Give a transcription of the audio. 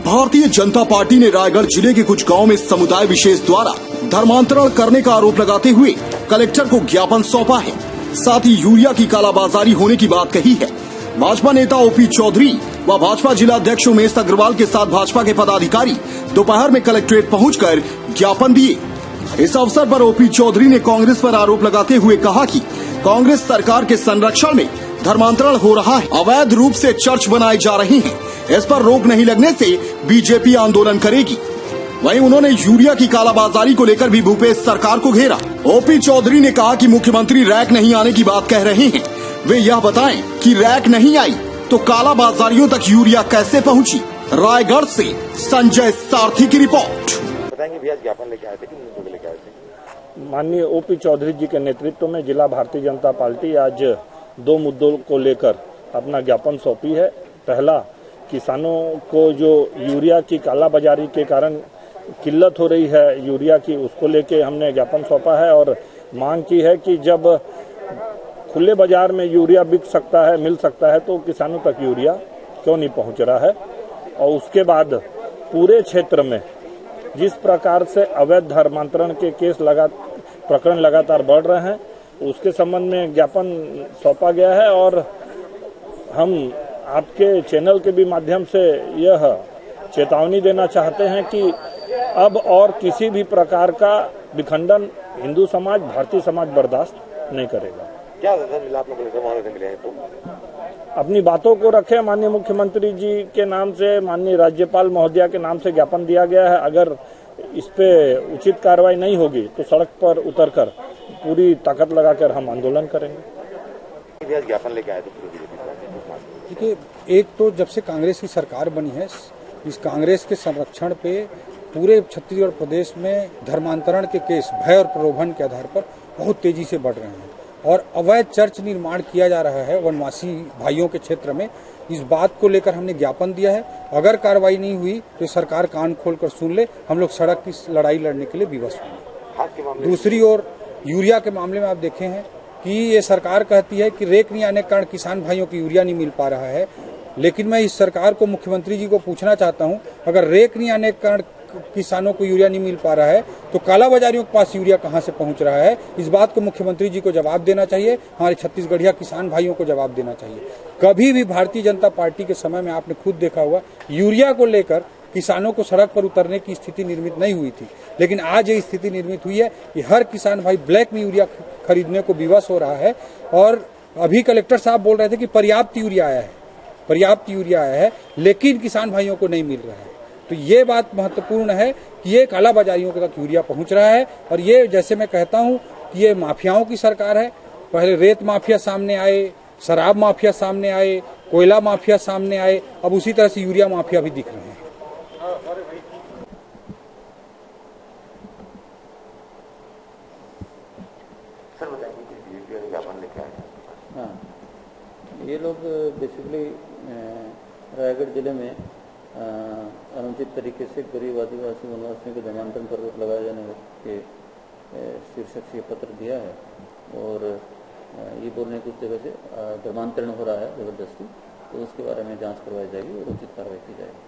Bharatiya Janata party ने रायगढ़ जिले के कुछ गांव में समुदाय विशेष द्वारा धर्मांतरण करने का आरोप लगाते हुए कलेक्टर को ज्ञापन सौंपा है। साथ ही यूरिया की कालाबाजारी होने की बात कही है। भाजपा नेता ओपी चौधरी व भाजपा जिला अध्यक्ष उमेश अग्रवाल के साथ भाजपा के पदाधिकारी दोपहर में कलेक्ट्रेट पहुंचकर ज्ञापन दिए। इस अवसर पर ओपी चौधरी ने कांग्रेस पर आरोप लगाते हुए कहा कि कांग्रेस सरकार के संरक्षण में धर्मांतरण हो रहा है, अवैध रूप से चर्च बनाए जा रहे हैं। इस पर रोक नहीं लगने से बीजेपी आंदोलन करेगी। वहीं उन्होंने यूरिया की कालाबाजारी को लेकर भी भूपेश सरकार को घेरा। ओपी चौधरी ने कहा कि मुख्यमंत्री रैक नहीं आने की बात कह रहे हैं, वे यह बताएं कि रैक नहीं आई तो कालाबाजारियों तक यूरिया कैसे पहुंची। रायगढ़ से संजय सारथी की रिपोर्ट। बताएंगे भैया, ज्ञापन लेके आए थे कि मुद्दों लेके आए थे? माननीय ओपी चौधरी जी के नेतृत्व में जिला भारतीय जनता पार्टी आज 2 मुद्दों को लेकर अपना ज्ञापन सौंपी है। पहला, किसानों को जो यूरिया की कालाबाजारी के कारण किल्लत हो रही है यूरिया की, उसको लेके हमने ज्ञापन सौंपा है और मांग की है कि जब खुले बाजार में यूरिया बिक सकता है, मिल सकता है, तो किसानों तक यूरिया क्यों नहीं पहुंच रहा है। और उसके बाद पूरे क्षेत्र में जिस प्रकार से अवैध धर्मांतरण के प्रकरण लगातार बढ़ रहे हैं, उसके संबंध में ज्ञापन सौंपा गया है। और हम आपके चैनल के भी माध्यम से यह चेतावनी देना चाहते हैं कि अब और किसी भी प्रकार का विखंडन हिंदू समाज, भारतीय समाज बर्दाश्त नहीं करेगा। क्या आदेश मिला आप लोगों को? मिले हैं तो अपनी बातों को रखें। माननीय मुख्यमंत्री जी के नाम से, माननीय राज्यपाल महोदया के नाम से ज्ञापन दिया गया है। अगर इस पे उचित कार्रवाई नहीं होगी तो सड़क पर उतरकर पूरी ताकत लगाकर हम आंदोलन करेंगे। ज्ञापन लेके आए थे? देखिए, एक तो जब से कांग्रेस की सरकार बनी है, इस कांग्रेस के संरक्षण पे पूरे छत्तीसगढ़ प्रदेश में धर्मांतरण के केस भय और प्रलोभन के आधार पर बहुत तेजी से बढ़ रहे हैं और अवैध चर्च निर्माण किया जा रहा है वनवासी भाइयों के क्षेत्र में। इस बात को लेकर हमने ज्ञापन दिया है। अगर कार्रवाई नहीं हुई तो सरकार कान खोलकर सुन ले, हम लोग सड़क की लड़ाई लड़ने के लिए विवश होंगे। दूसरी ओर यूरिया के मामले में आप देखे हैं कि ये सरकार कहती है कि रेक नहीं आने के कारण किसान भाइयों को यूरिया नहीं मिल पा रहा है, लेकिन मैं इस सरकार को, मुख्यमंत्री जी को पूछना चाहता हूं, अगर रेक नहीं आने के कारण किसानों को यूरिया नहीं मिल पा रहा है तो कालाबाजारियों के पास यूरिया कहां से पहुंच रहा है। इस बात को मुख्यमंत्री जी को जवाब देना चाहिए, हमारे छत्तीसगढ़िया किसान भाइयों को जवाब देना चाहिए। कभी भी भारतीय जनता पार्टी के समय में आपने खुद देखा हुआ, यूरिया को लेकर किसानों को सड़क पर उतरने की स्थिति निर्मित नहीं हुई थी, लेकिन आज ये स्थिति निर्मित हुई है कि हर किसान भाई ब्लैक में यूरिया खरीदने को विवश हो रहा है। और अभी कलेक्टर साहब बोल रहे थे कि पर्याप्त यूरिया आया है, लेकिन किसान भाइयों को नहीं मिल रहा है। तो ये बात महत्वपूर्ण है कि ये कालाबाजारियों तक यूरिया पहुंच रहा है। और ये, जैसे मैं कहता हूं कि ये माफियाओं की सरकार है। पहले रेत माफिया सामने आए, शराब माफिया सामने आए, कोयला माफिया सामने आए, अब उसी तरह से यूरिया माफिया भी दिख रहे हैं। सर बताएंगे ज्ञापन लेके आए? हाँ, ये लोग बेसिकली रायगढ़ जिले में अनुचित तरीके से गरीब आदिवासी वनवासियों के धर्मांतरण पर रोक लगाए जाने के शीर्षक से पत्र दिया है और ये बोल रहे हैं कुछ जगह से धर्मांतरण हो रहा है जबरदस्ती, तो उसके बारे में जांच करवाई जाएगी और उचित कार्रवाई की जाएगी।